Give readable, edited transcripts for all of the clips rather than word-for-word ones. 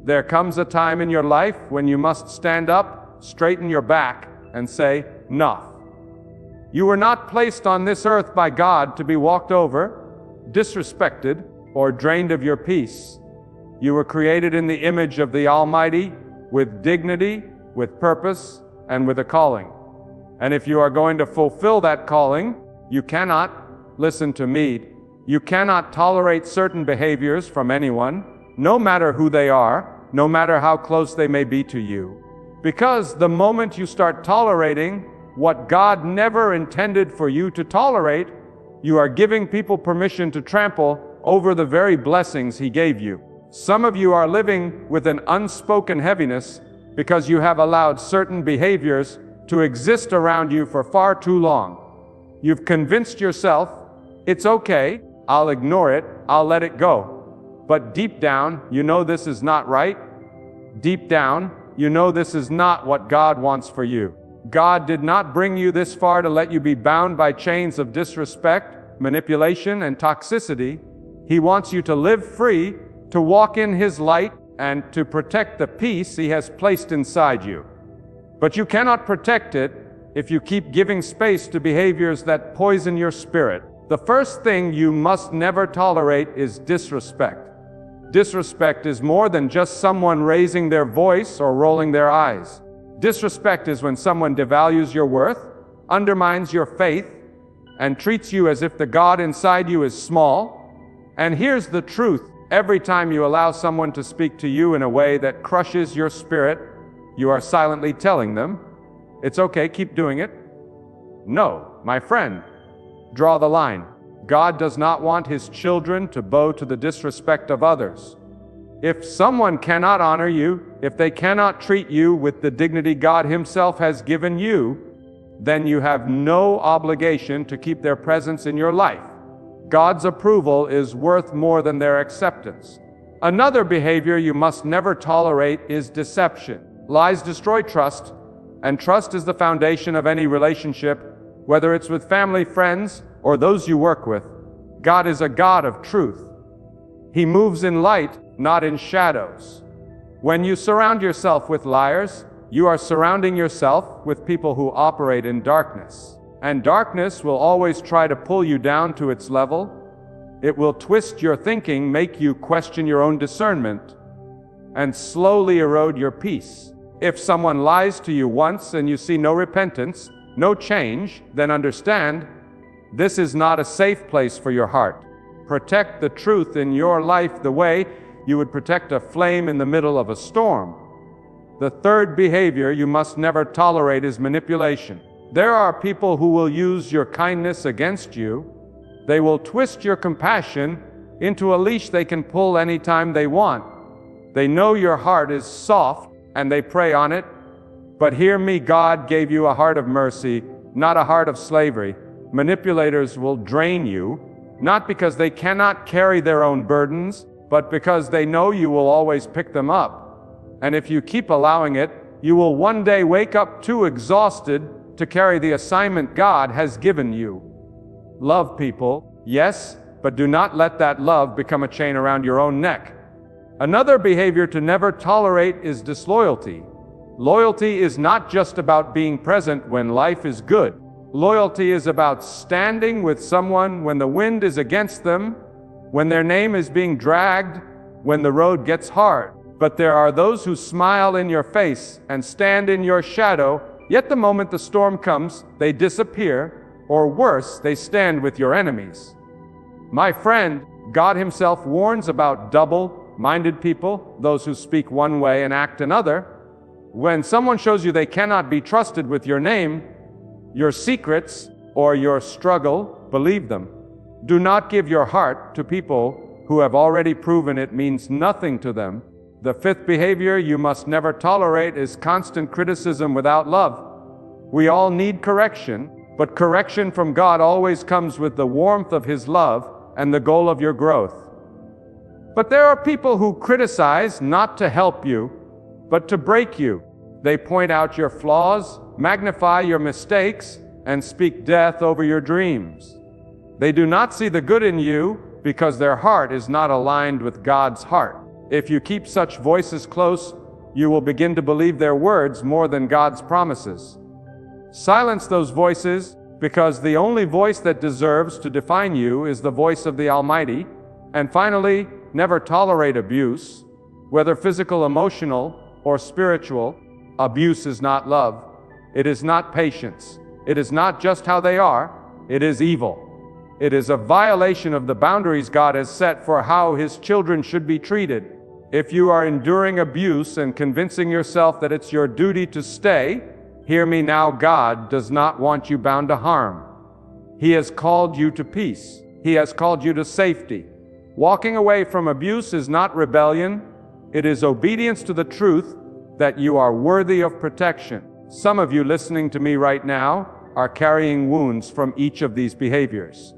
There comes a time in your life when you must stand up, straighten your back, and say, "Enough." You were not placed on this earth by God to be walked over, disrespected, or drained of your peace. You were created in the image of the Almighty, with dignity, with purpose, and with a calling. And if you are going to fulfill that calling, you cannot, listen to me, you cannot tolerate certain behaviors from anyone, no matter who they are, no matter how close they may be to you. Because the moment you start tolerating what God never intended for you to tolerate, you are giving people permission to trample over the very blessings He gave you. Some of you are living with an unspoken heaviness because you have allowed certain behaviors to exist around you for far too long. You've convinced yourself, it's okay, I'll ignore it, I'll let it go. But deep down, you know this is not right. Deep down, you know this is not what God wants for you. God did not bring you this far to let you be bound by chains of disrespect, manipulation, and toxicity. He wants you to live free, to walk in His light, and to protect the peace He has placed inside you. But you cannot protect it if you keep giving space to behaviors that poison your spirit. The first thing you must never tolerate is disrespect. Disrespect is more than just someone raising their voice or rolling their eyes. Disrespect is when someone devalues your worth, undermines your faith, and treats you as if the God inside you is small. And here's the truth. Every time you allow someone to speak to you in a way that crushes your spirit, you are silently telling them, it's okay, keep doing it. No, my friend, draw the line. God does not want His children to bow to the disrespect of others. If someone cannot honor you, if they cannot treat you with the dignity God Himself has given you, then you have no obligation to keep their presence in your life. God's approval is worth more than their acceptance. Another behavior you must never tolerate is deception. Lies destroy trust, and trust is the foundation of any relationship, whether it's with family, friends, or those you work with. God is a God of truth. He moves in light, not in shadows. When you surround yourself with liars, you are surrounding yourself with people who operate in darkness. And darkness will always try to pull you down to its level. It will twist your thinking, make you question your own discernment, and slowly erode your peace. If someone lies to you once and you see no repentance, no change, then understand, this is not a safe place for your heart. Protect the truth in your life the way you would protect a flame in the middle of a storm. The third behavior you must never tolerate is manipulation. There are people who will use your kindness against you. They will twist your compassion into a leash they can pull anytime they want. They know your heart is soft and they prey on it. But hear me, God gave you a heart of mercy, not a heart of slavery. Manipulators will drain you, not because they cannot carry their own burdens, but because they know you will always pick them up. And if you keep allowing it, you will one day wake up too exhausted to carry the assignment God has given you. Love people, yes, but do not let that love become a chain around your own neck. Another behavior to never tolerate is disloyalty. Loyalty is not just about being present when life is good. Loyalty is about standing with someone when the wind is against them, when their name is being dragged, when the road gets hard. But there are those who smile in your face and stand in your shadow, yet the moment the storm comes, they disappear, or worse, they stand with your enemies. My friend, God Himself warns about double-minded people, those who speak one way and act another. When someone shows you they cannot be trusted with your name, your secrets, or your struggle, believe them. Do not give your heart to people who have already proven it means nothing to them. The fifth behavior you must never tolerate is constant criticism without love. We all need correction, but correction from God always comes with the warmth of His love and the goal of your growth. But there are people who criticize not to help you, but to break you. They point out your flaws, magnify your mistakes, and speak death over your dreams. They do not see the good in you because their heart is not aligned with God's heart. If you keep such voices close, you will begin to believe their words more than God's promises. Silence those voices, because the only voice that deserves to define you is the voice of the Almighty. And finally, never tolerate abuse, whether physical, emotional, or spiritual. Abuse is not love. It is not patience. It is not just how they are. It is evil. It is a violation of the boundaries God has set for how His children should be treated. If you are enduring abuse and convincing yourself that it's your duty to stay, hear me now, God does not want you bound to harm. He has called you to peace. He has called you to safety. Walking away from abuse is not rebellion. It is obedience to the truth that you are worthy of protection. Some of you listening to me right now are carrying wounds from each of these behaviors.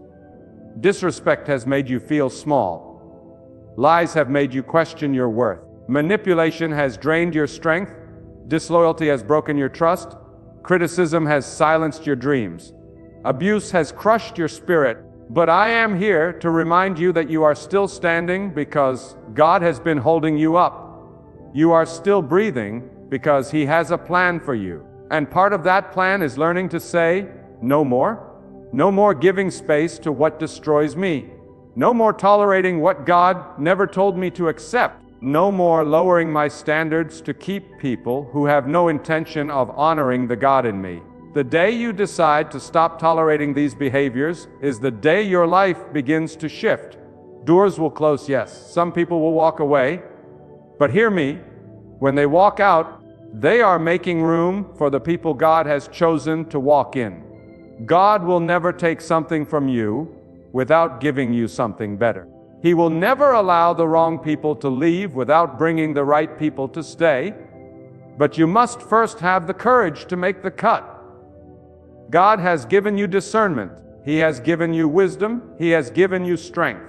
Disrespect has made you feel small. Lies have made you question your worth. Manipulation has drained your strength. Disloyalty has broken your trust. Criticism has silenced your dreams. Abuse has crushed your spirit. But I am here to remind you that you are still standing because God has been holding you up. You are still breathing because He has a plan for you. And part of that plan is learning to say, no more. No more giving space to what destroys me. No more tolerating what God never told me to accept. No more lowering my standards to keep people who have no intention of honoring the God in me. The day you decide to stop tolerating these behaviors is the day your life begins to shift. Doors will close, yes. Some people will walk away. But hear me, when they walk out, they are making room for the people God has chosen to walk in. God will never take something from you without giving you something better. He will never allow the wrong people to leave without bringing the right people to stay. But you must first have the courage to make the cut. God has given you discernment. He has given you wisdom. He has given you strength.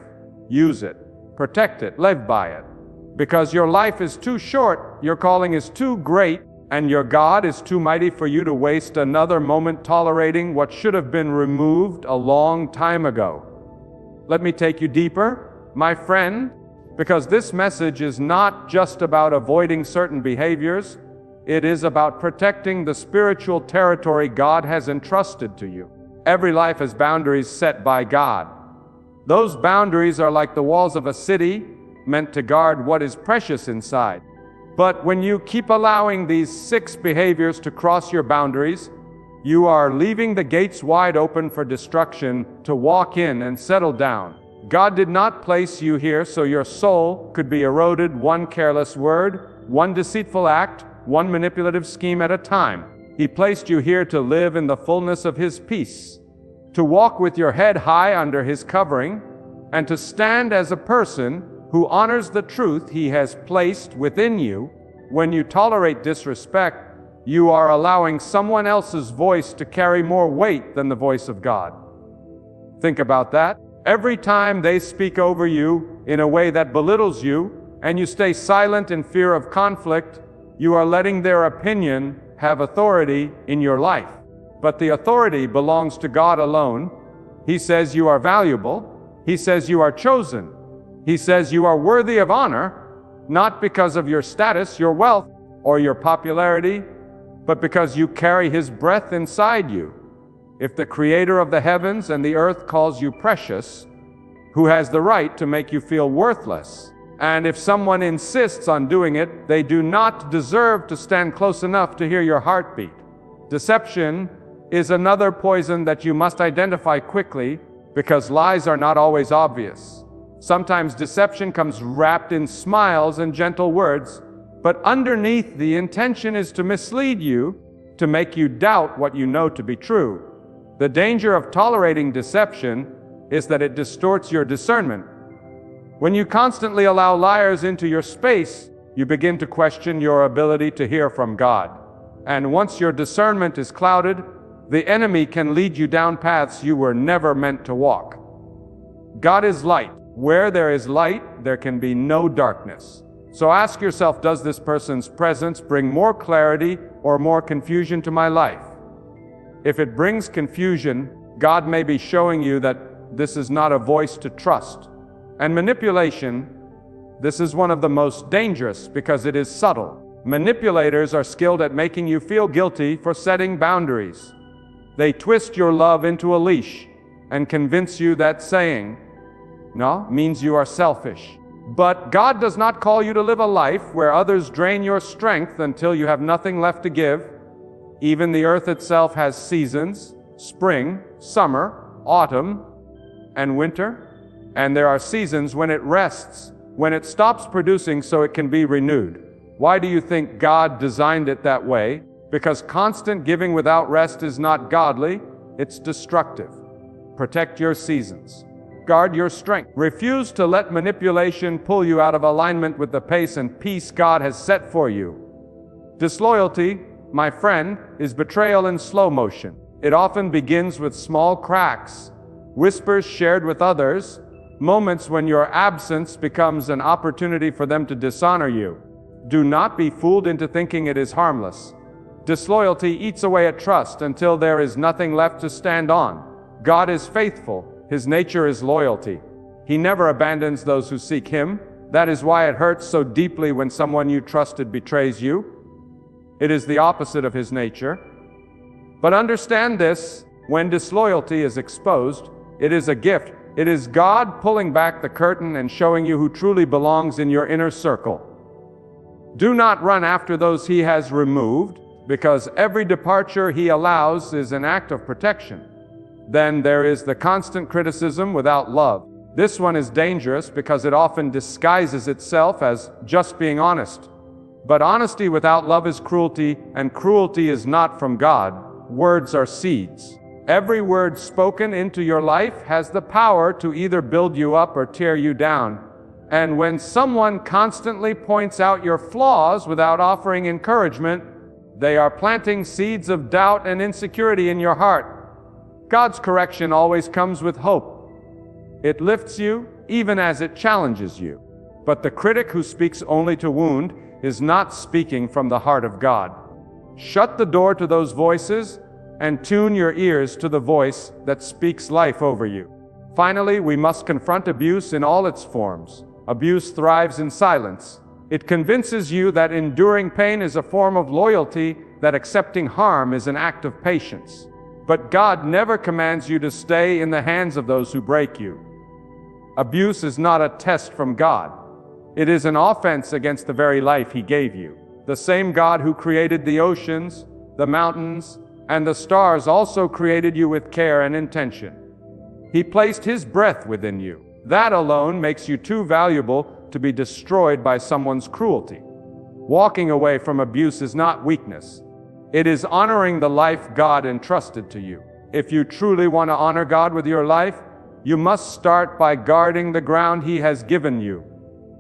Use it. Protect it. Live by it. Because your life is too short, your calling is too great, and your God is too mighty for you to waste another moment tolerating what should have been removed a long time ago. Let me take you deeper, my friend, because this message is not just about avoiding certain behaviors. It is about protecting the spiritual territory God has entrusted to you. Every life has boundaries set by God. Those boundaries are like the walls of a city, meant to guard what is precious inside. But when you keep allowing these 6 behaviors to cross your boundaries, you are leaving the gates wide open for destruction to walk in and settle down. God did not place you here so your soul could be eroded one careless word, one deceitful act, one manipulative scheme at a time. He placed you here to live in the fullness of His peace, to walk with your head high under His covering, and to stand as a person who honors the truth He has placed within you. When you tolerate disrespect, you are allowing someone else's voice to carry more weight than the voice of God. Think about that. Every time they speak over you in a way that belittles you, and you stay silent in fear of conflict, you are letting their opinion have authority in your life. But the authority belongs to God alone. He says you are valuable. He says you are chosen. He says you are worthy of honor, not because of your status, your wealth, or your popularity, but because you carry His breath inside you. If the Creator of the heavens and the earth calls you precious, who has the right to make you feel worthless? And if someone insists on doing it, they do not deserve to stand close enough to hear your heartbeat. Deception is another poison that you must identify quickly, because lies are not always obvious. Sometimes deception comes wrapped in smiles and gentle words, but underneath the intention is to mislead you, to make you doubt what you know to be true. The danger of tolerating deception is that it distorts your discernment. When you constantly allow liars into your space, you begin to question your ability to hear from God. And once your discernment is clouded, the enemy can lead you down paths you were never meant to walk. God is light. Where there is light, there can be no darkness. So ask yourself, does this person's presence bring more clarity or more confusion to my life? If it brings confusion, God may be showing you that this is not a voice to trust. And manipulation This is one of the most dangerous because it is subtle. Manipulators are skilled at making you feel guilty for setting boundaries. They twist your love into a leash and convince you that saying no means you are selfish. But God does not call you to live a life where others drain your strength until you have nothing left to give. Even the earth itself has seasons: spring, summer, autumn, and winter. And there are seasons when it rests, when it stops producing so it can be renewed. Why do you think God designed it that way? Because constant giving without rest is not godly, it's destructive. Protect your seasons. Guard your strength. Refuse to let manipulation pull you out of alignment with the pace and peace God has set for you. Disloyalty, my friend, is betrayal in slow motion. It often begins with small cracks, whispers shared with others, moments when your absence becomes an opportunity for them to dishonor you. Do not be fooled into thinking it is harmless. Disloyalty eats away at trust until there is nothing left to stand on. God is faithful. His nature is loyalty. He never abandons those who seek Him. That is why it hurts so deeply when someone you trusted betrays you. It is the opposite of His nature. But understand this, when disloyalty is exposed, it is a gift. It is God pulling back the curtain and showing you who truly belongs in your inner circle. Do not run after those He has removed, because every departure He allows is an act of protection. Then there is the constant criticism without love. This one is dangerous because it often disguises itself as just being honest. But honesty without love is cruelty, and cruelty is not from God. Words are seeds. Every word spoken into your life has the power to either build you up or tear you down. And when someone constantly points out your flaws without offering encouragement, they are planting seeds of doubt and insecurity in your heart. God's correction always comes with hope. It lifts you, even as it challenges you. But the critic who speaks only to wound is not speaking from the heart of God. Shut the door to those voices and tune your ears to the voice that speaks life over you. Finally, we must confront abuse in all its forms. Abuse thrives in silence. It convinces you that enduring pain is a form of loyalty, that accepting harm is an act of patience. But God never commands you to stay in the hands of those who break you. Abuse is not a test from God. It is an offense against the very life He gave you. The same God who created the oceans, the mountains, and the stars also created you with care and intention. He placed His breath within you. That alone makes you too valuable to be destroyed by someone's cruelty. Walking away from abuse is not weakness. It is honoring the life God entrusted to you. If you truly want to honor God with your life, you must start by guarding the ground He has given you.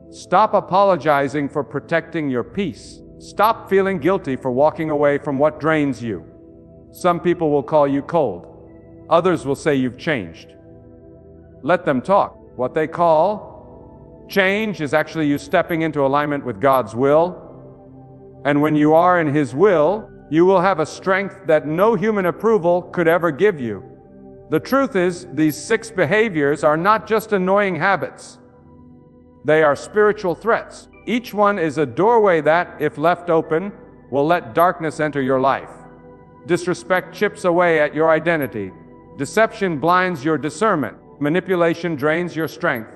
Stop apologizing for protecting your peace. Stop feeling guilty for walking away from what drains you. Some people will call you cold. Others will say you've changed. Let them talk. What they call change is actually you stepping into alignment with God's will. And when you are in His will, you will have a strength that no human approval could ever give you. The truth is, these 6 behaviors are not just annoying habits. They are spiritual threats. Each one is a doorway that, if left open, will let darkness enter your life. Disrespect chips away at your identity. Deception blinds your discernment. Manipulation drains your strength.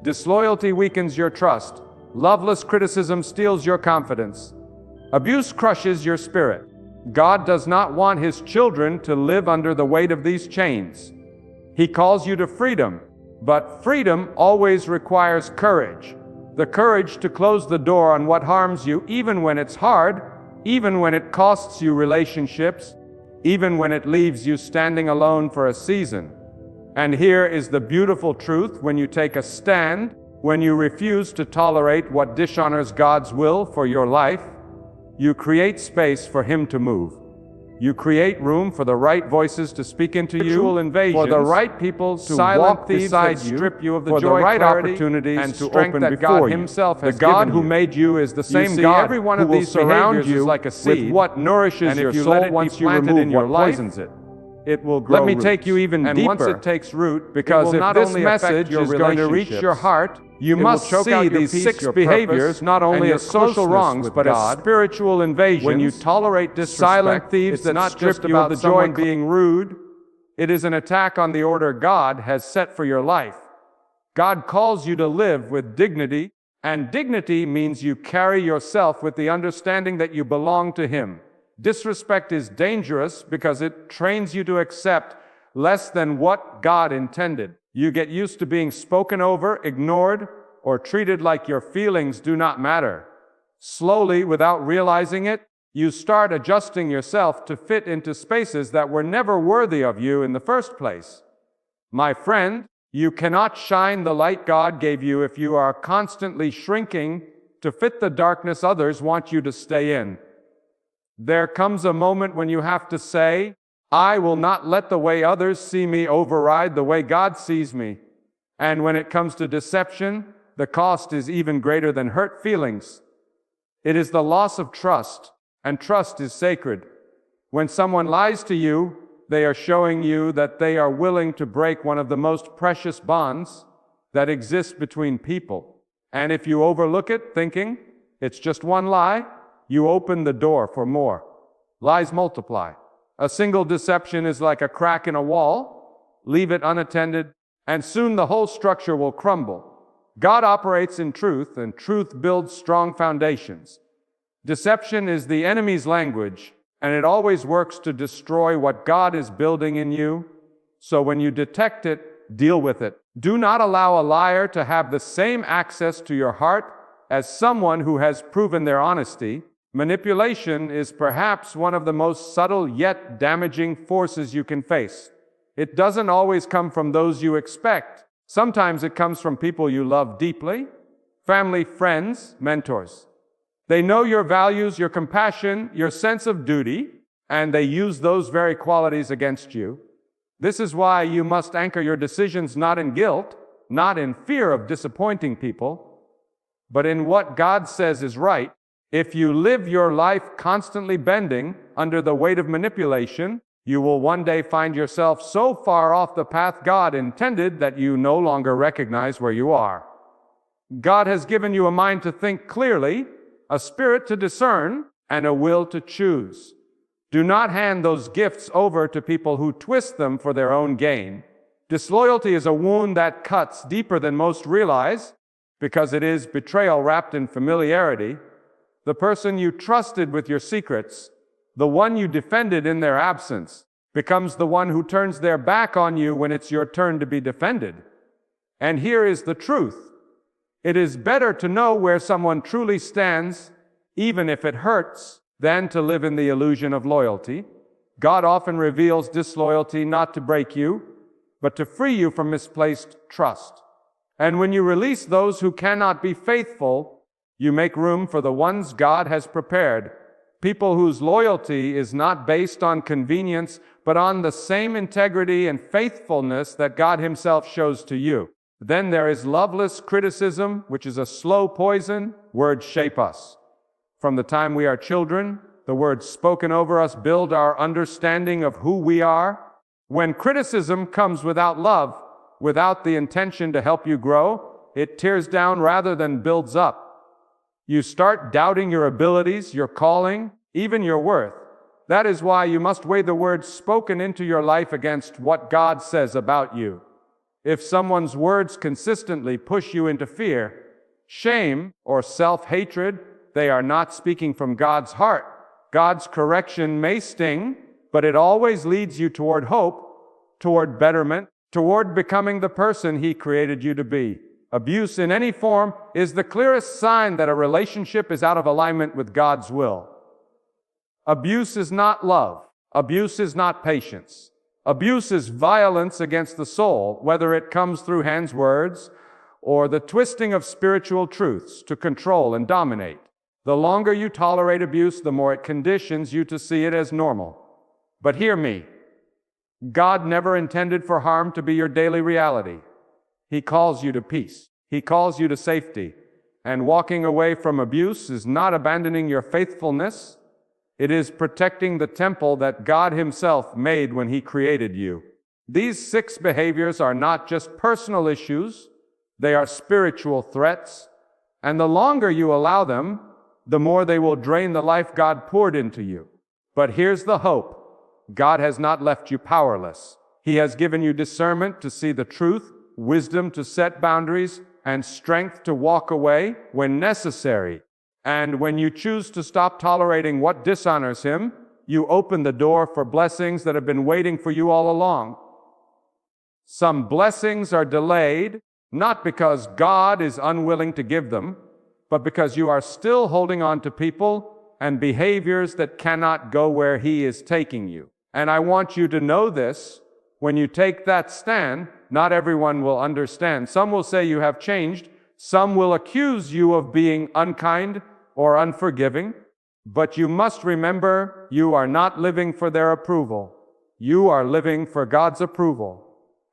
Disloyalty weakens your trust. Loveless criticism steals your confidence. Abuse crushes your spirit. God does not want His children to live under the weight of these chains. He calls you to freedom, but freedom always requires courage. The courage to close the door on what harms you, even when it's hard, even when it costs you relationships, even when it leaves you standing alone for a season. And here is the beautiful truth: when you take a stand, when you refuse to tolerate what dishonors God's will for your life, you create space for Him to move. You create room for the right voices to speak into you, for the right people to walk beside you, strip you of the joy, right opportunities, and to open that God Himself has given you. The God who made you is the same God every one of these surround you like a seed with what nourishes your soul. Once you remove what poisons it, it will grow. Let me take you even deeper. And once it takes root, because if this message is going to reach your heart, You must see these 6 behaviors not only as social wrongs, but as spiritual invasions. When you tolerate disrespect, silent thieves that not strip you of the joy of being rude, it is an attack on the order God has set for your life. God calls you to live with dignity, and dignity means you carry yourself with the understanding that you belong to Him. Disrespect is dangerous because it trains you to accept less than what God intended. You get used to being spoken over, ignored, or treated like your feelings do not matter. Slowly, without realizing it, you start adjusting yourself to fit into spaces that were never worthy of you in the first place. My friend, you cannot shine the light God gave you if you are constantly shrinking to fit the darkness others want you to stay in. There comes a moment when you have to say, I will not let the way others see me override the way God sees me. And when it comes to deception, the cost is even greater than hurt feelings. It is the loss of trust, and trust is sacred. When someone lies to you, they are showing you that they are willing to break one of the most precious bonds that exist between people. And if you overlook it, thinking it's just one lie, you open the door for more. Lies multiply. A single deception is like a crack in a wall. Leave it unattended, and soon the whole structure will crumble. God operates in truth, and truth builds strong foundations. Deception is the enemy's language, and it always works to destroy what God is building in you. So when you detect it, deal with it. Do not allow a liar to have the same access to your heart as someone who has proven their honesty. Manipulation is perhaps one of the most subtle yet damaging forces you can face. It doesn't always come from those you expect. Sometimes it comes from people you love deeply, family, friends, mentors. They know your values, your compassion, your sense of duty, and they use those very qualities against you. This is why you must anchor your decisions not in guilt, not in fear of disappointing people, but in what God says is right. If you live your life constantly bending under the weight of manipulation, you will one day find yourself so far off the path God intended that you no longer recognize where you are. God has given you a mind to think clearly, a spirit to discern, and a will to choose. Do not hand those gifts over to people who twist them for their own gain. Disloyalty is a wound that cuts deeper than most realize, because it is betrayal wrapped in familiarity. The person you trusted with your secrets, the one you defended in their absence, becomes the one who turns their back on you when it's your turn to be defended. And here is the truth. It is better to know where someone truly stands, even if it hurts, than to live in the illusion of loyalty. God often reveals disloyalty not to break you, but to free you from misplaced trust. And when you release those who cannot be faithful, you make room for the ones God has prepared, people whose loyalty is not based on convenience, but on the same integrity and faithfulness that God Himself shows to you. Then there is loveless criticism, which is a slow poison. Words shape us. From the time we are children, the words spoken over us build our understanding of who we are. When criticism comes without love, without the intention to help you grow, it tears down rather than builds up. You start doubting your abilities, your calling, even your worth. That is why you must weigh the words spoken into your life against what God says about you. If someone's words consistently push you into fear, shame, or self-hatred, they are not speaking from God's heart. God's correction may sting, but it always leads you toward hope, toward betterment, toward becoming the person He created you to be. Abuse in any form is the clearest sign that a relationship is out of alignment with God's will. Abuse is not love. Abuse is not patience. Abuse is violence against the soul, whether it comes through hands, words, or the twisting of spiritual truths to control and dominate. The longer you tolerate abuse, the more it conditions you to see it as normal. But hear me. God never intended for harm to be your daily reality. He calls you to peace. He calls you to safety. And walking away from abuse is not abandoning your faithfulness. It is protecting the temple that God Himself made when He created you. These 6 behaviors are not just personal issues. They are spiritual threats, and the longer you allow them, the more they will drain the life God poured into you. But here's the hope. God has not left you powerless. He has given you discernment to see the truth, wisdom to set boundaries, and strength to walk away when necessary. And when you choose to stop tolerating what dishonors Him, you open the door for blessings that have been waiting for you all along. Some blessings are delayed, not because God is unwilling to give them, but because you are still holding on to people and behaviors that cannot go where He is taking you. And I want you to know this. When you take that stand, not everyone will understand. Some will say you have changed. Some will accuse you of being unkind or unforgiving. But you must remember, you are not living for their approval. You are living for God's approval.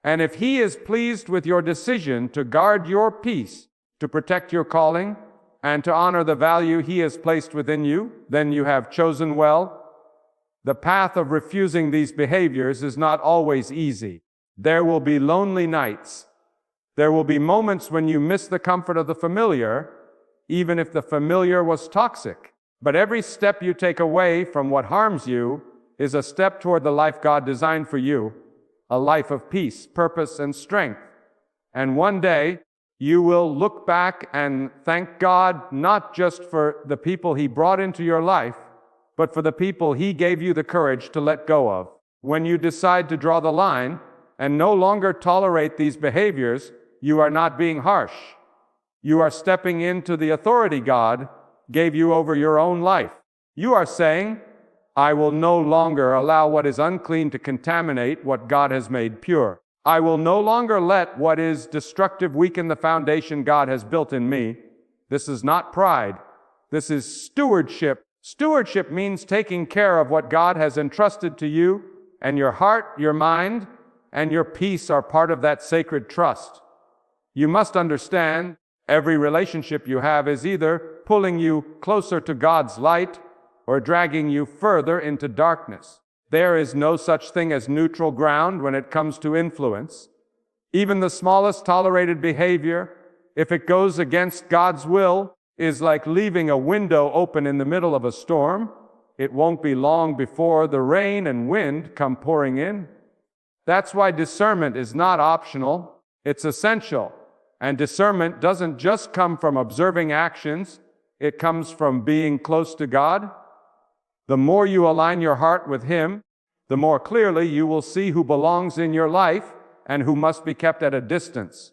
And if He is pleased with your decision to guard your peace, to protect your calling, and to honor the value He has placed within you, then you have chosen well. The path of refusing these behaviors is not always easy. There will be lonely nights. There will be moments when you miss the comfort of the familiar, even if the familiar was toxic. But every step you take away from what harms you is a step toward the life God designed for you, a life of peace, purpose, and strength. And one day, you will look back and thank God not just for the people He brought into your life, but for the people He gave you the courage to let go of. When you decide to draw the line and no longer tolerate these behaviors, you are not being harsh. You are stepping into the authority God gave you over your own life. You are saying, I will no longer allow what is unclean to contaminate what God has made pure. I will no longer let what is destructive weaken the foundation God has built in me. This is not pride. This is stewardship. Stewardship means taking care of what God has entrusted to you, and your heart, your mind, and your peace are part of that sacred trust. You must understand, every relationship you have is either pulling you closer to God's light or dragging you further into darkness. There is no such thing as neutral ground when it comes to influence. Even the smallest tolerated behavior, if it goes against God's will, is like leaving a window open in the middle of a storm. It won't be long before the rain and wind come pouring in. That's why discernment is not optional, it's essential. And discernment doesn't just come from observing actions, it comes from being close to God. The more you align your heart with Him, the more clearly you will see who belongs in your life and who must be kept at a distance.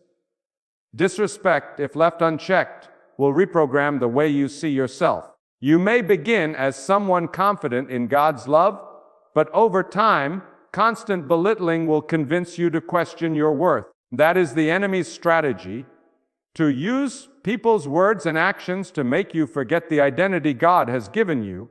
Disrespect, if left unchecked, will reprogram the way you see yourself. You may begin as someone confident in God's love, but over time, constant belittling will convince you to question your worth. That is the enemy's strategy, to use people's words and actions to make you forget the identity God has given you.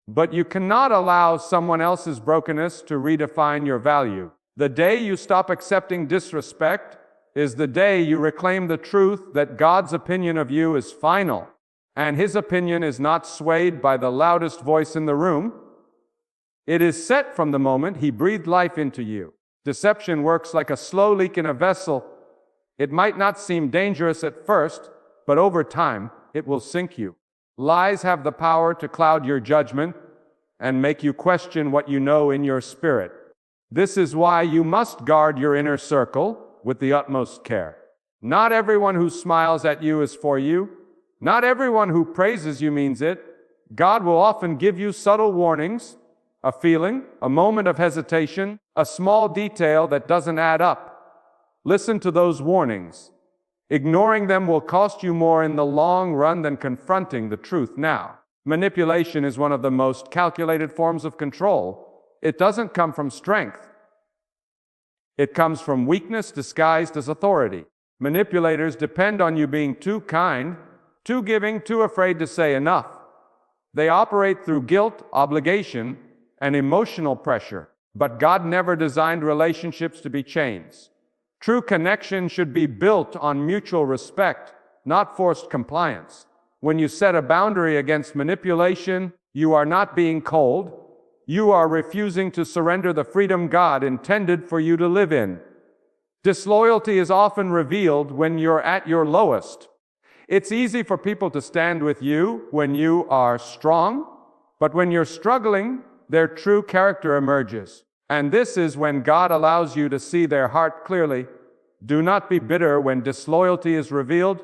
But you cannot allow someone else's brokenness to redefine your value. The day you stop accepting disrespect is the day you reclaim the truth that God's opinion of you is final, and His opinion is not swayed by the loudest voice in the room. It is set from the moment He breathed life into you. Deception works like a slow leak in a vessel. It might not seem dangerous at first, but over time, it will sink you. Lies have the power to cloud your judgment and make you question what you know in your spirit. This is why you must guard your inner circle with the utmost care. Not everyone who smiles at you is for you. Not everyone who praises you means it. God will often give you subtle warnings, a feeling, a moment of hesitation, a small detail that doesn't add up. Listen to those warnings. Ignoring them will cost you more in the long run than confronting the truth now. Manipulation is one of the most calculated forms of control. It doesn't come from strength. It comes from weakness disguised as authority. Manipulators depend on you being too kind, too giving, too afraid to say enough. They operate through guilt, obligation, and emotional pressure. But God never designed relationships to be chains. True connection should be built on mutual respect, not forced compliance. When you set a boundary against manipulation, you are not being cold. You are refusing to surrender the freedom God intended for you to live in. Disloyalty is often revealed when you're at your lowest. It's easy for people to stand with you when you are strong, but when you're struggling, their true character emerges. And this is when God allows you to see their heart clearly. Do not be bitter when disloyalty is revealed.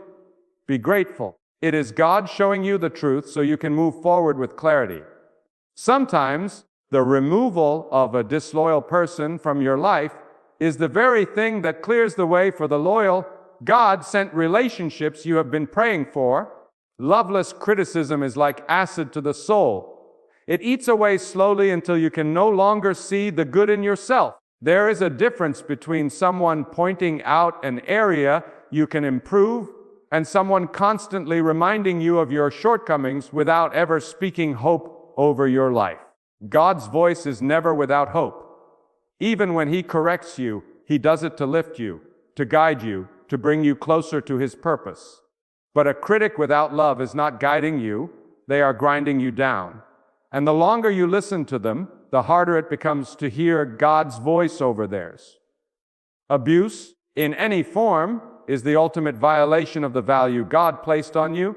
Be grateful. It is God showing you the truth so you can move forward with clarity. Sometimes, the removal of a disloyal person from your life is the very thing that clears the way for the loyal, God-sent relationships you have been praying for. Loveless criticism is like acid to the soul. It eats away slowly until you can no longer see the good in yourself. There is a difference between someone pointing out an area you can improve and someone constantly reminding you of your shortcomings without ever speaking hope over your life. God's voice is never without hope. Even when He corrects you, He does it to lift you, to guide you, to bring you closer to His purpose. But a critic without love is not guiding you, they are grinding you down. And the longer you listen to them, the harder it becomes to hear God's voice over theirs. Abuse, in any form, is the ultimate violation of the value God placed on you.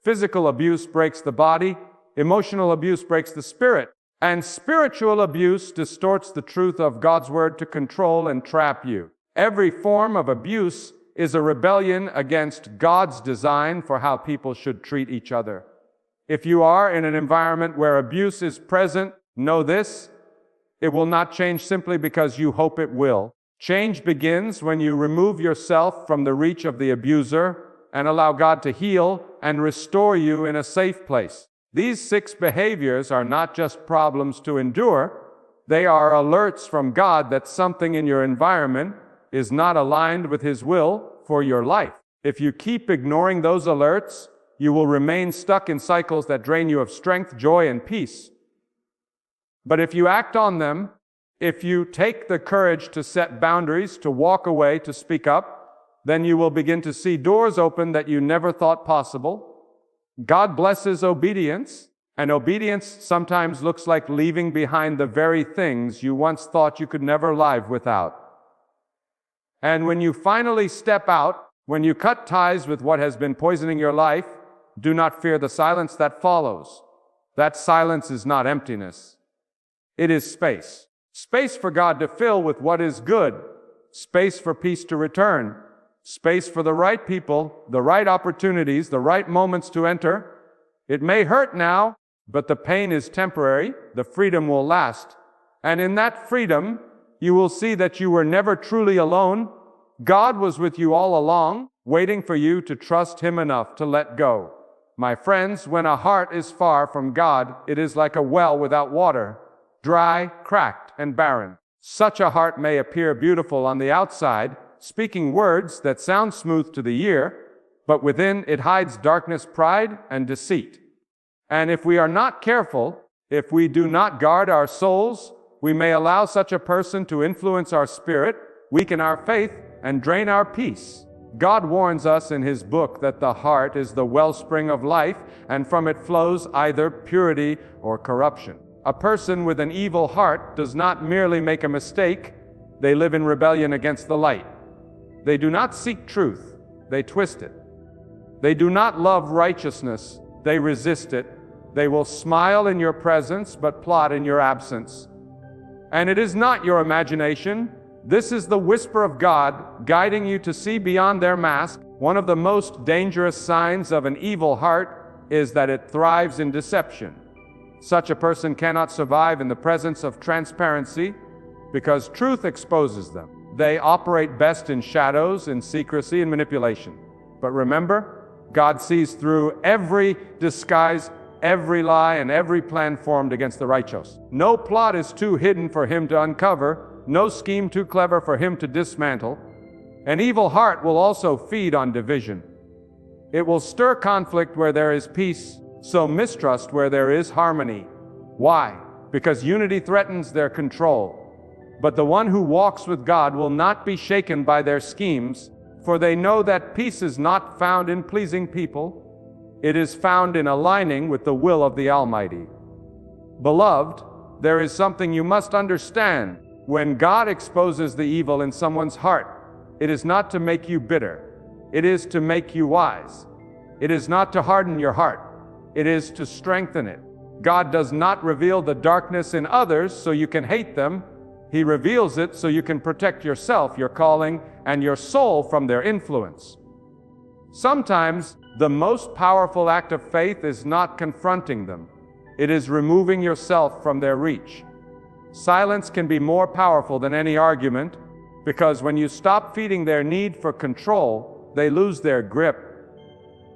Physical abuse breaks the body, emotional abuse breaks the spirit, and spiritual abuse distorts the truth of God's word to control and trap you. Every form of abuse is a rebellion against God's design for how people should treat each other. If you are in an environment where abuse is present, know this: it will not change simply because you hope it will. Change begins when you remove yourself from the reach of the abuser and allow God to heal and restore you in a safe place. These 6 behaviors are not just problems to endure, they are alerts from God that something in your environment is not aligned with His will for your life. If you keep ignoring those alerts, you will remain stuck in cycles that drain you of strength, joy, and peace. But if you act on them, if you take the courage to set boundaries, to walk away, to speak up, then you will begin to see doors open that you never thought possible. God blesses obedience, and obedience sometimes looks like leaving behind the very things you once thought you could never live without. And when you finally step out, when you cut ties with what has been poisoning your life, do not fear the silence that follows. That silence is not emptiness. It is space. Space for God to fill with what is good. Space for peace to return. Space for the right people, the right opportunities, the right moments to enter. It may hurt now, but the pain is temporary. The freedom will last. And in that freedom, you will see that you were never truly alone. God was with you all along, waiting for you to trust Him enough to let go. My friends, when a heart is far from God, it is like a well without water, dry, cracked, and barren. Such a heart may appear beautiful on the outside, speaking words that sound smooth to the ear, but within it hides darkness, pride, and deceit. And if we are not careful, if we do not guard our souls, we may allow such a person to influence our spirit, weaken our faith, and drain our peace. God warns us in His book that the heart is the wellspring of life, and from it flows either purity or corruption. A person with an evil heart does not merely make a mistake, they live in rebellion against the light. They do not seek truth, they twist it. They do not love righteousness, they resist it. They will smile in your presence, but plot in your absence. And it is not your imagination. This is the whisper of God, guiding you to see beyond their mask. One of the most dangerous signs of an evil heart is that it thrives in deception. Such a person cannot survive in the presence of transparency because truth exposes them. They operate best in shadows, in secrecy, and manipulation. But remember, God sees through every disguise, every lie, and every plan formed against the righteous. No plot is too hidden for Him to uncover, no scheme too clever for Him to dismantle. An evil heart will also feed on division. It will stir conflict where there is peace, sow mistrust where there is harmony. Why? Because unity threatens their control. But the one who walks with God will not be shaken by their schemes, for they know that peace is not found in pleasing people. It is found in aligning with the will of the Almighty. Beloved, there is something you must understand. When God exposes the evil in someone's heart, It is not to make you bitter. It is to make you wise. It is not to harden your heart. It is to strengthen it. God does not reveal the darkness in others so you can hate them. He reveals it so you can protect yourself, your calling, and your soul from their influence. Sometimes, the most powerful act of faith is not confronting them. It is removing yourself from their reach. Silence can be more powerful than any argument, because when you stop feeding their need for control, they lose their grip.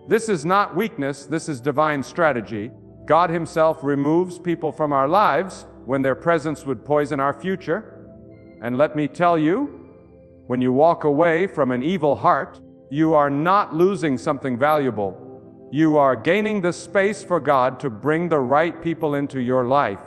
This is not weakness, this is divine strategy. God Himself removes people from our lives when their presence would poison our future. And let me tell you, when you walk away from an evil heart, you are not losing something valuable. You are gaining the space for God to bring the right people into your life.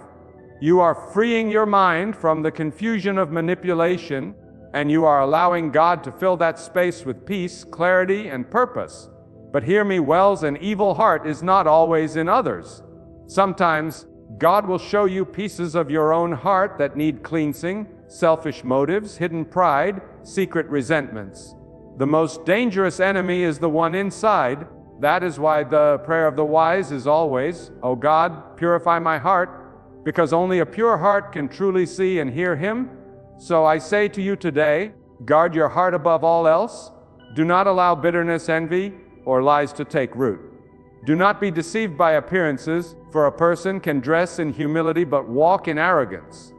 You are freeing your mind from the confusion of manipulation, and you are allowing God to fill that space with peace, clarity, and purpose. But hear me well, an evil heart is not always in others. Sometimes, God will show you pieces of your own heart that need cleansing, selfish motives, hidden pride, secret resentments. The most dangerous enemy is the one inside. That is why the prayer of the wise is always, "O God, purify my heart," because only a pure heart can truly see and hear Him. So I say to you today, guard your heart above all else. Do not allow bitterness, envy, or lies to take root. Do not be deceived by appearances, for a person can dress in humility but walk in arrogance.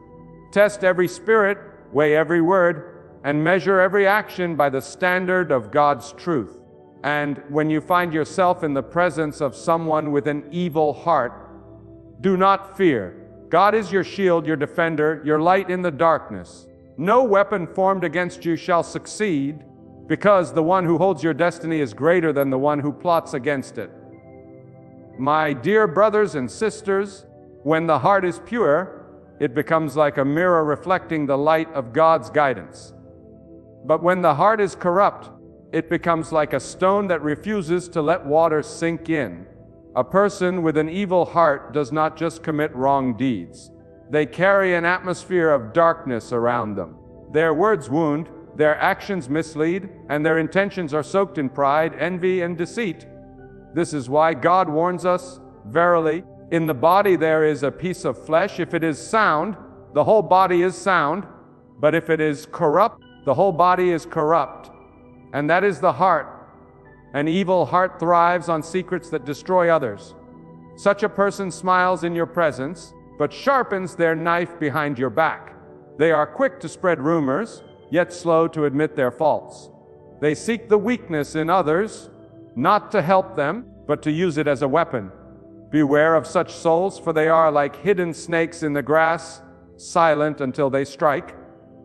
Test every spirit, weigh every word, and measure every action by the standard of God's truth. And when you find yourself in the presence of someone with an evil heart, do not fear. God is your shield, your defender, your light in the darkness. No weapon formed against you shall succeed, because the one who holds your destiny is greater than the one who plots against it. My dear brothers and sisters, when the heart is pure, it becomes like a mirror reflecting the light of God's guidance. But when the heart is corrupt, it becomes like a stone that refuses to let water sink in. A person with an evil heart does not just commit wrong deeds. They carry an atmosphere of darkness around them. Their words wound, their actions mislead, and their intentions are soaked in pride, envy, and deceit. This is why God warns us, "Verily, in the body there is a piece of flesh. If it is sound, the whole body is sound. But if it is corrupt, the whole body is corrupt." And that is the heart. An evil heart thrives on secrets that destroy others. Such a person smiles in your presence, but sharpens their knife behind your back. They are quick to spread rumors, yet slow to admit their faults. They seek the weakness in others, not to help them, but to use it as a weapon. Beware of such souls, for they are like hidden snakes in the grass, silent until they strike.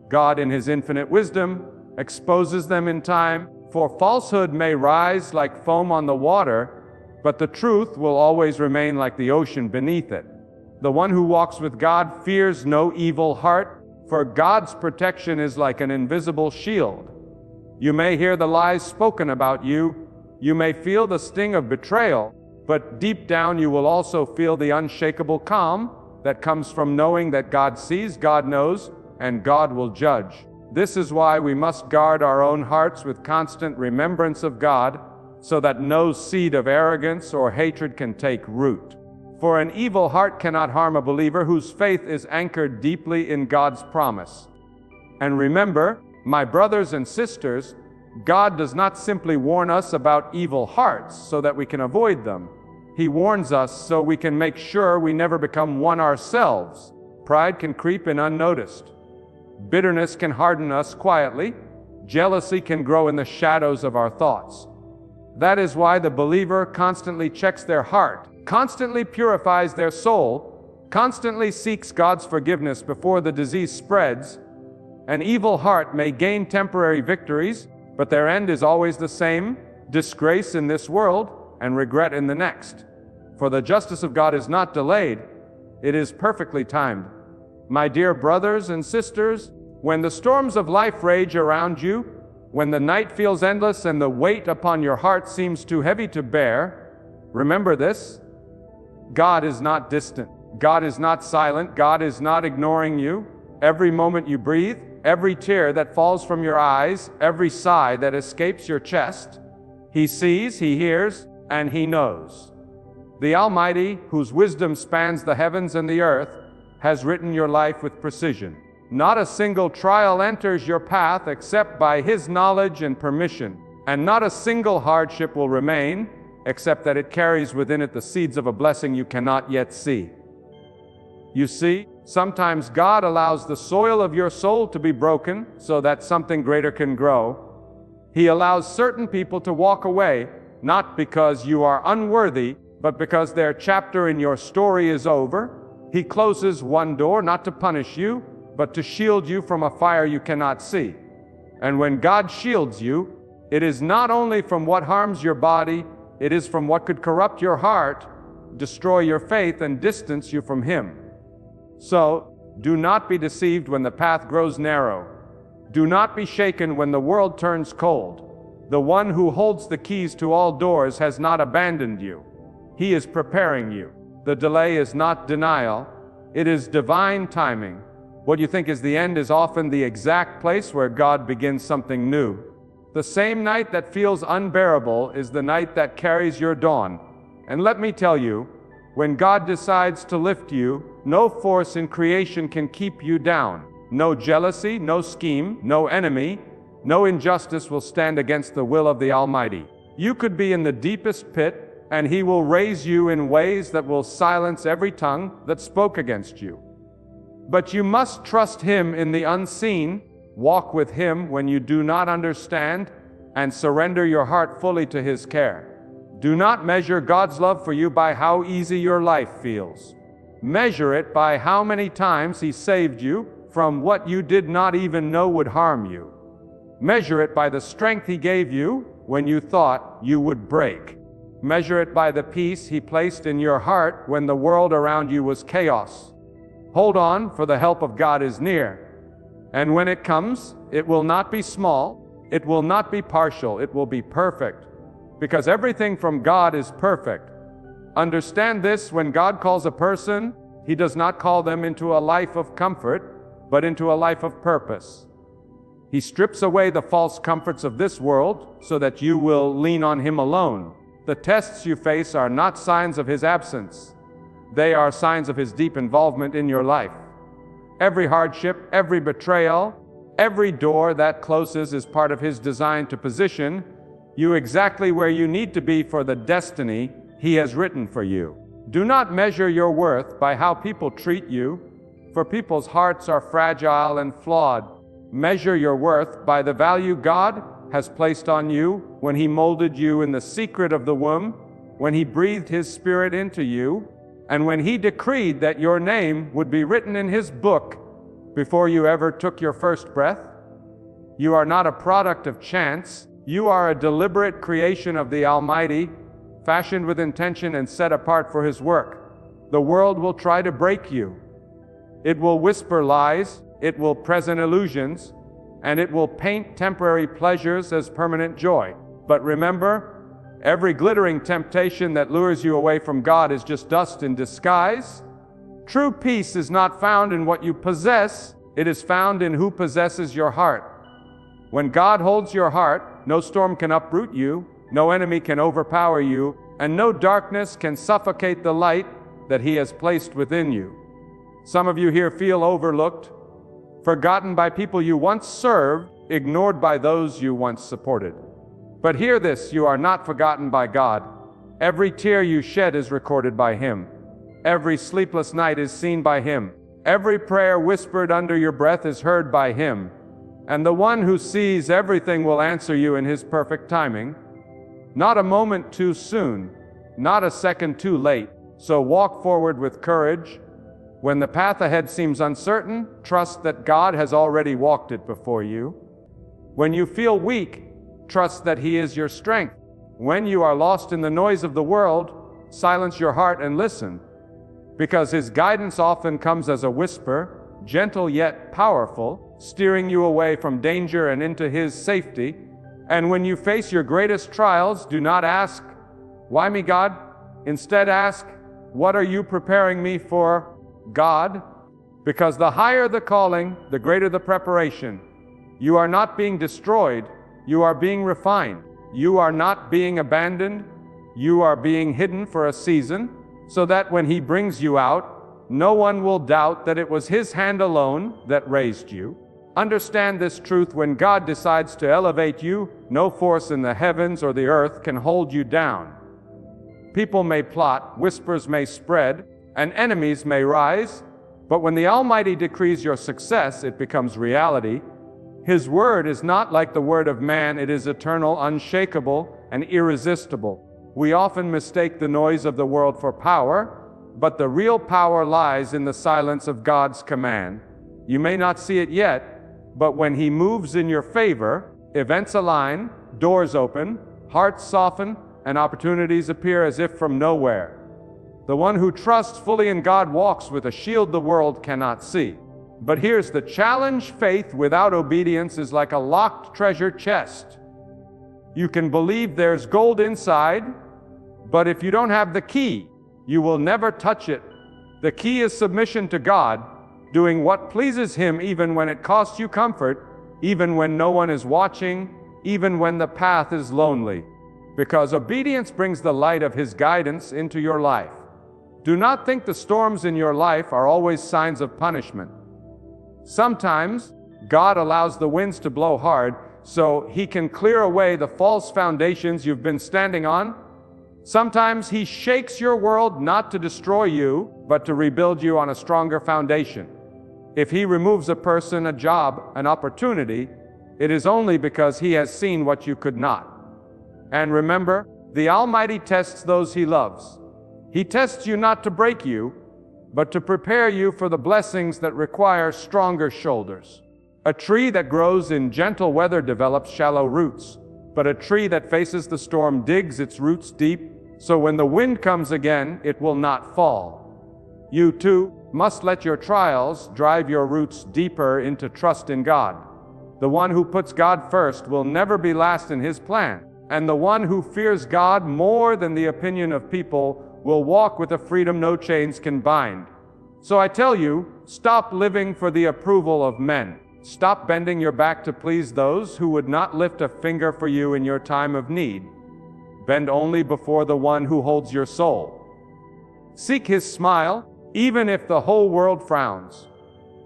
God, in His infinite wisdom, exposes them in time, for falsehood may rise like foam on the water, but the truth will always remain like the ocean beneath it. The one who walks with God fears no evil heart, for God's protection is like an invisible shield. You may hear the lies spoken about you, you may feel the sting of betrayal, but deep down you will also feel the unshakable calm that comes from knowing that God sees, God knows, and God will judge. This is why we must guard our own hearts with constant remembrance of God, so that no seed of arrogance or hatred can take root. For an evil heart cannot harm a believer whose faith is anchored deeply in God's promise. And remember, my brothers and sisters, God does not simply warn us about evil hearts so that we can avoid them. He warns us so we can make sure we never become one ourselves. Pride can creep in unnoticed. Bitterness can harden us quietly. Jealousy can grow in the shadows of our thoughts. That is why the believer constantly checks their heart, constantly purifies their soul, constantly seeks God's forgiveness before the disease spreads. An evil heart may gain temporary victories, but their end is always the same: disgrace in this world and regret in the next. For the justice of God is not delayed, it is perfectly timed. My dear brothers and sisters, when the storms of life rage around you, when the night feels endless and the weight upon your heart seems too heavy to bear, remember this: God is not distant. God is not silent. God is not ignoring you. Every moment you breathe, every tear that falls from your eyes, every sigh that escapes your chest. He sees, He hears, and He knows. The Almighty, whose wisdom spans the heavens and the earth, has written your life with precision. Not a single trial enters your path except by His knowledge and permission, and not a single hardship will remain except that it carries within it the seeds of a blessing you cannot yet see. You see, sometimes God allows the soil of your soul to be broken so that something greater can grow. He allows certain people to walk away, not because you are unworthy, but because their chapter in your story is over. He closes one door not to punish you, but to shield you from a fire you cannot see. And when God shields you, it is not only from what harms your body, it is from what could corrupt your heart, destroy your faith, and distance you from Him. So, do not be deceived when the path grows narrow. Do not be shaken when the world turns cold. The one who holds the keys to all doors has not abandoned you. He is preparing you. The delay is not denial. It is divine timing. What you think is the end is often the exact place where God begins something new. The same night that feels unbearable is the night that carries your dawn. And let me tell you, when God decides to lift you, no force in creation can keep you down. No jealousy, no scheme, no enemy, no injustice will stand against the will of the Almighty. You could be in the deepest pit, and He will raise you in ways that will silence every tongue that spoke against you. But you must trust Him in the unseen, walk with Him when you do not understand, and surrender your heart fully to His care. Do not measure God's love for you by how easy your life feels. Measure it by how many times He saved you from what you did not even know would harm you. Measure it by the strength He gave you when you thought you would break. Measure it by the peace He placed in your heart when the world around you was chaos. Hold on, for the help of God is near. And when it comes, it will not be small, it will not be partial, it will be perfect. Because everything from God is perfect. Understand this: when God calls a person, He does not call them into a life of comfort, but into a life of purpose. He strips away the false comforts of this world so that you will lean on Him alone. The tests you face are not signs of His absence. They are signs of His deep involvement in your life. Every hardship, every betrayal, every door that closes is part of His design to position you exactly where you need to be for the destiny He has written for you. Do not measure your worth by how people treat you, for people's hearts are fragile and flawed. Measure your worth by the value God has placed on you when He molded you in the secret of the womb, when He breathed His Spirit into you, and when He decreed that your name would be written in His book before you ever took your first breath. You are not a product of chance. You are a deliberate creation of the Almighty, fashioned with intention and set apart for His work. The world will try to break you. It will whisper lies, it will present illusions, and it will paint temporary pleasures as permanent joy. But remember, every glittering temptation that lures you away from God is just dust in disguise. True peace is not found in what you possess, it is found in who possesses your heart. When God holds your heart, no storm can uproot you, no enemy can overpower you, and no darkness can suffocate the light that He has placed within you. Some of you here feel overlooked, forgotten by people you once served, ignored by those you once supported. But hear this: you are not forgotten by God. Every tear you shed is recorded by Him. Every sleepless night is seen by Him. Every prayer whispered under your breath is heard by Him. And the one who sees everything will answer you in His perfect timing. Not a moment too soon, not a second too late. So walk forward with courage. When the path ahead seems uncertain, trust that God has already walked it before you. When you feel weak, trust that He is your strength. When you are lost in the noise of the world, silence your heart and listen. Because His guidance often comes as a whisper, gentle yet powerful, steering you away from danger and into His safety. And when you face your greatest trials, do not ask, "Why me, God?" Instead ask, "What are you preparing me for, God?" Because the higher the calling, the greater the preparation. You are not being destroyed, you are being refined. You are not being abandoned, you are being hidden for a season, so that when He brings you out, no one will doubt that it was His hand alone that raised you. Understand this truth: when God decides to elevate you, no force in the heavens or the earth can hold you down. People may plot, whispers may spread, and enemies may rise, but when the Almighty decrees your success, it becomes reality. His word is not like the word of man, it is eternal, unshakable, and irresistible. We often mistake the noise of the world for power, but the real power lies in the silence of God's command. You may not see it yet, but when He moves in your favor, events align, doors open, hearts soften, and opportunities appear as if from nowhere. The one who trusts fully in God walks with a shield the world cannot see. But here's the challenge: faith without obedience is like a locked treasure chest. You can believe there's gold inside, but if you don't have the key, you will never touch it. The key is submission to God, doing what pleases Him even when it costs you comfort, even when no one is watching, even when the path is lonely. Because obedience brings the light of His guidance into your life. Do not think the storms in your life are always signs of punishment. Sometimes, God allows the winds to blow hard so He can clear away the false foundations you've been standing on. Sometimes He shakes your world not to destroy you, but to rebuild you on a stronger foundation. If He removes a person, a job, an opportunity, it is only because He has seen what you could not. And remember, the Almighty tests those He loves. He tests you not to break you, but to prepare you for the blessings that require stronger shoulders. A tree that grows in gentle weather develops shallow roots, but a tree that faces the storm digs its roots deep, so when the wind comes again, it will not fall. You too must let your trials drive your roots deeper into trust in God. The one who puts God first will never be last in His plan, and the one who fears God more than the opinion of people will walk with a freedom no chains can bind. So I tell you, stop living for the approval of men. Stop bending your back to please those who would not lift a finger for you in your time of need. Bend only before the one who holds your soul. Seek His smile, even if the whole world frowns.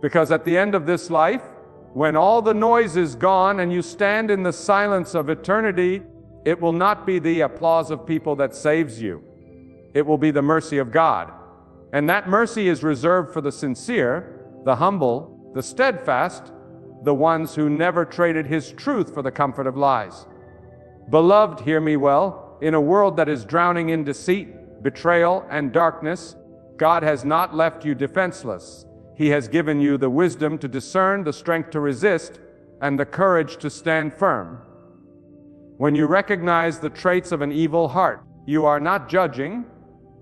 Because at the end of this life, when all the noise is gone and you stand in the silence of eternity, it will not be the applause of people that saves you. It will be the mercy of God. And that mercy is reserved for the sincere, the humble, the steadfast, the ones who never traded His truth for the comfort of lies. Beloved, hear me well. In a world that is drowning in deceit, betrayal, and darkness, God has not left you defenseless. He has given you the wisdom to discern, the strength to resist, and the courage to stand firm. When you recognize the traits of an evil heart, you are not judging,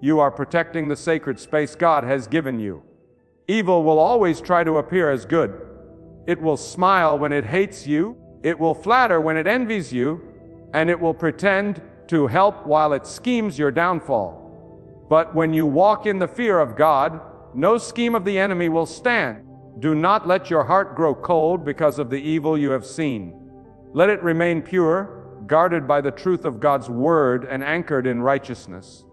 you are protecting the sacred space God has given you. Evil will always try to appear as good. It will smile when it hates you, it will flatter when it envies you, and it will pretend to help while it schemes your downfall. But when you walk in the fear of God, no scheme of the enemy will stand. Do not let your heart grow cold because of the evil you have seen. Let it remain pure, guarded by the truth of God's word and anchored in righteousness.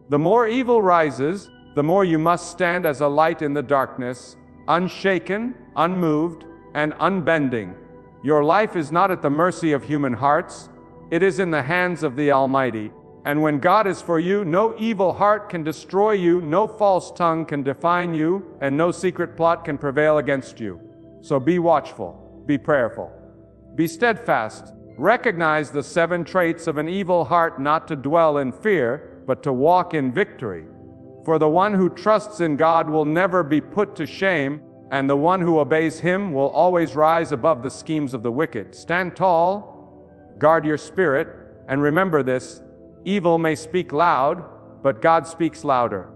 The more evil rises, the more you must stand as a light in the darkness, unshaken, unmoved, and unbending. Your life is not at the mercy of human hearts, it is in the hands of the Almighty. And when God is for you, no evil heart can destroy you, no false tongue can define you, and no secret plot can prevail against you. So be watchful, be prayerful, be steadfast. Recognize the 7 traits of an evil heart: not to dwell in fear, but to walk in victory. For the one who trusts in God will never be put to shame, and the one who obeys Him will always rise above the schemes of the wicked. Stand tall, guard your spirit, and remember this: evil may speak loud, but God speaks louder.